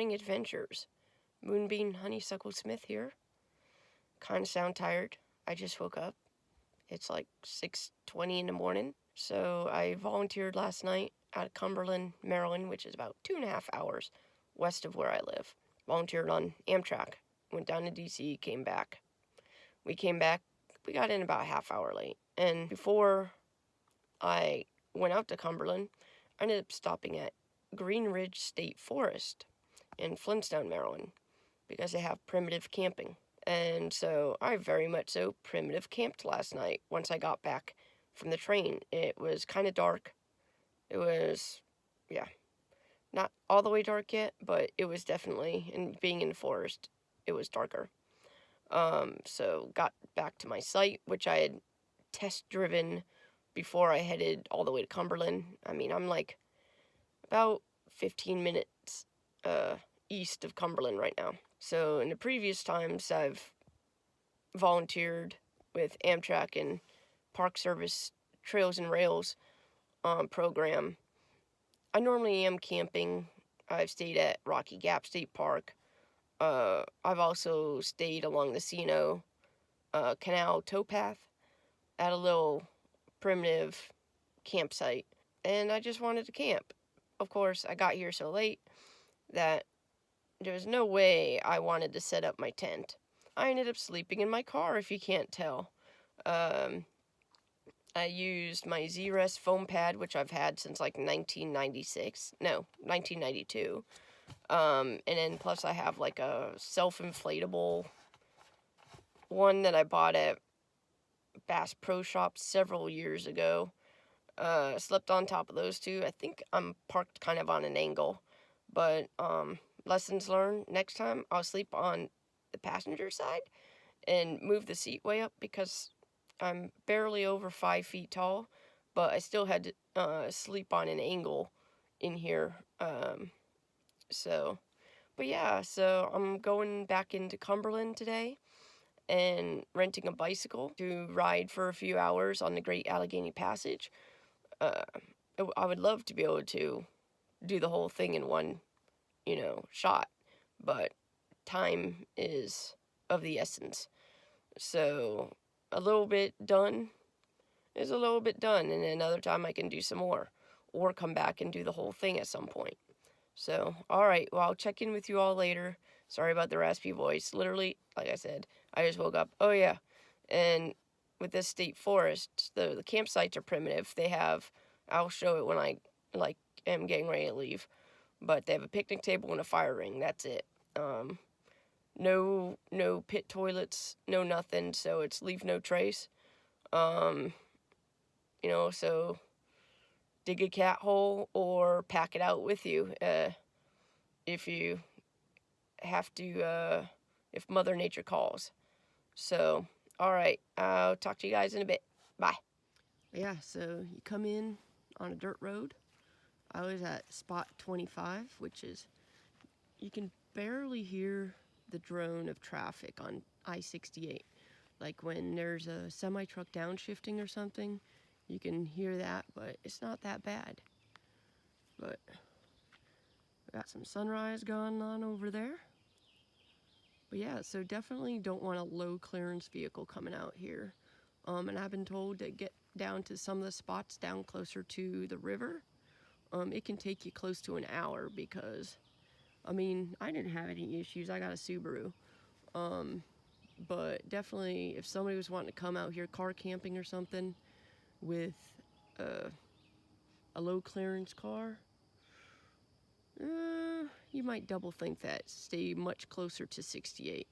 morning adventures. Moonbeam Honeysuckle Smith here. Kind of sound tired. I just woke up. It's like 6:20 in the morning. So I volunteered last night out of Cumberland, Maryland, which is about 2.5 hours west of where I live. Volunteered on Amtrak. Went down to DC, came back. We came back, we got in about a half hour late. And before I went out to Cumberland, I ended up stopping at Green Ridge State Forest in Flintstone, Maryland, because they have primitive camping. And so I very much so primitive camped last night once I got back from the train. It was kind of dark. It was, not all the way dark yet, but it was definitely, and being in the forest, it was darker. So got back to my site, which I had test driven before I headed all the way to Cumberland. I mean, I'm like about 15 minutes east of Cumberland right now. So in the previous times I've volunteered with Amtrak and Park Service Trails and Rails program, I normally am camping. I've stayed at Rocky Gap State Park. I've also stayed along the Sino Canal towpath at a little primitive campsite, and I just wanted to camp. Of course, I got here so late that there was no way I wanted to set up my tent. I ended up sleeping in my car, if you can't tell. I used my Z-Rest foam pad, which I've had since like 1992. And then plus I have like a self-inflatable one that I bought at Bass Pro Shops several years ago. Slept on top of those two. I think I'm parked kind of on an angle, but lessons learned. Next time I'll sleep on the passenger side and move the seat way up, because I'm barely over 5 feet tall, but I still had to sleep on an angle in here. So I'm going back into Cumberland today and renting a bicycle to ride for a few hours on the Great Allegheny Passage. I would love to be able to do the whole thing in one, shot, but time is of the essence. So a little bit done is a little bit done, and another time I can do some more, or come back and do the whole thing at some point. So, alright, well, I'll check in with you all later. Sorry about the raspy voice. Literally, like I said, I just woke up. Oh, yeah. And with this state forest, the campsites are primitive. They have, I'll show it when I, am getting ready to leave. But they have a picnic table and a fire ring. That's it. No pit toilets, no nothing. So it's leave no trace. So dig a cat hole or pack it out with you if you have to, if Mother Nature calls. So, alright, I'll talk to you guys in a bit. Bye. Yeah, so you come in on a dirt road. I was at spot 25, which is, you can barely hear the drone of traffic on I-68. Like when there's a semi-truck downshifting or something, you can hear that, but it's not that bad. But we got some sunrise going on over there. But yeah, so definitely don't want a low clearance vehicle coming out here. And I've been told to get down to some of the spots down closer to the river. It can take you close to an hour, because, I mean, I didn't have any issues. I got a Subaru. But definitely, if somebody was wanting to come out here car camping or something with a low clearance car, you might double think that. Stay much closer to 68.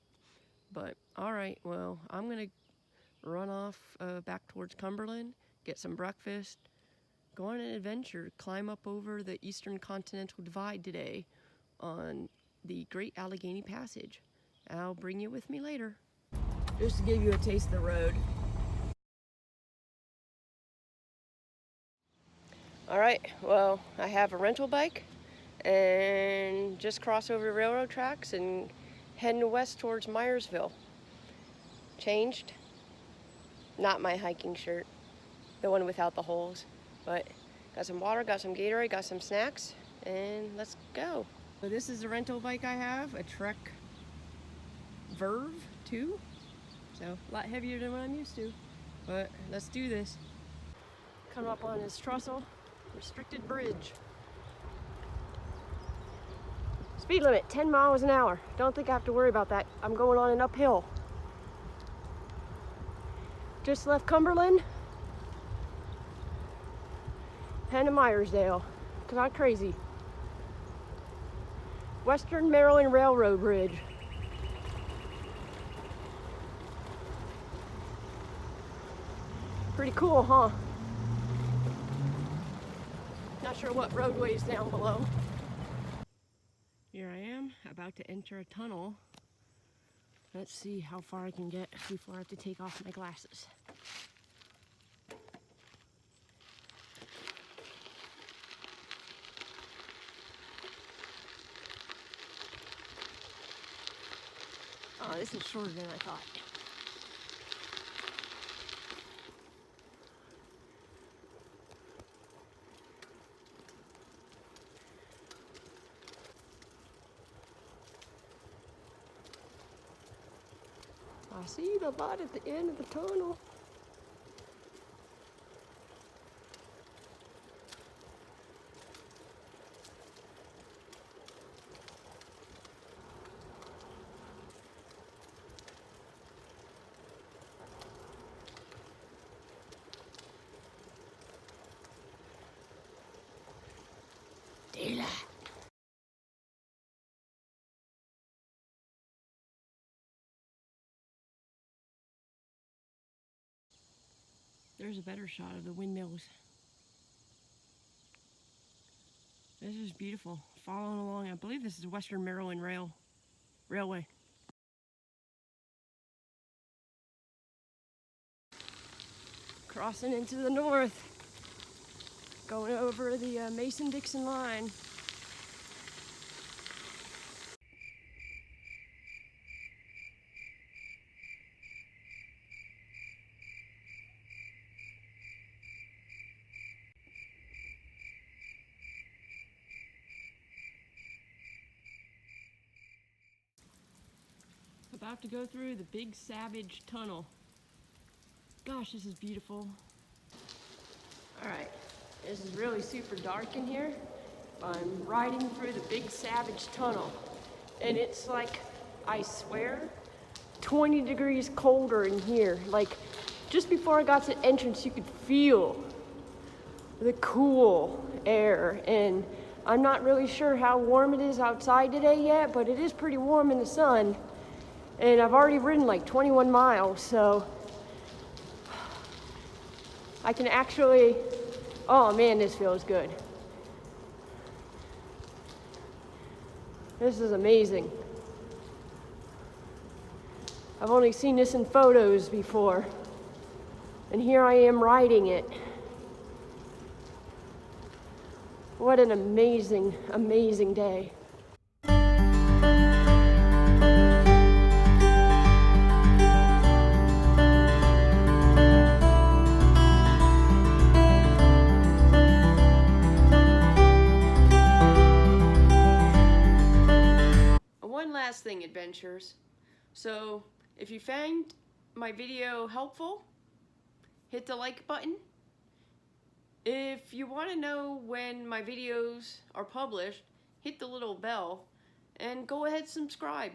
But alright, well, I'm gonna run off back towards Cumberland, get some breakfast, go on an adventure, climb up over the Eastern Continental Divide today on the Great Allegheny Passage. I'll bring you with me later. Just to give you a taste of the road. Alright, well, I have a rental bike and just cross over the railroad tracks and heading west towards Myersville. Changed. Not my hiking shirt, the one without the holes, but got some water, got some Gatorade, got some snacks, and let's go. So this is the rental bike I have, a Trek Verve 2. So a lot heavier than what I'm used to. But let's do this. Come up on this trestle, restricted bridge. Speed limit, 10 miles an hour. Don't think I have to worry about that. I'm going on an uphill. Just left Cumberland. Heading to Myersdale. Not crazy. Western Maryland Railroad Bridge. Pretty cool, huh? Not sure what roadway's down below. Here I am, about to enter a tunnel. Let's see how far I can get before I have to take off my glasses. Oh, this is shorter than I thought. I see the light at the end of the tunnel. Daylight. There's a better shot of the windmills. This is beautiful. Following along, I believe this is Western Maryland Railway. Crossing into the north. Going over the Mason-Dixon line. About to go through the Big Savage Tunnel. Gosh, this is beautiful. Alright, this is really super dark in here. I'm riding through the Big Savage Tunnel. And it's like, I swear, 20 degrees colder in here. Like, just before I got to the entrance, you could feel the cool air. And I'm not really sure how warm it is outside today yet, but it is pretty warm in the sun. And I've already ridden like 21 miles, so I can actually, oh man, this feels good. This is amazing. I've only seen this in photos before, and here I am riding it. What an amazing, amazing day. One last thing, adventurers. So, if you found my video helpful, hit the like button. If you want to know when my videos are published, hit the little bell and go ahead and subscribe.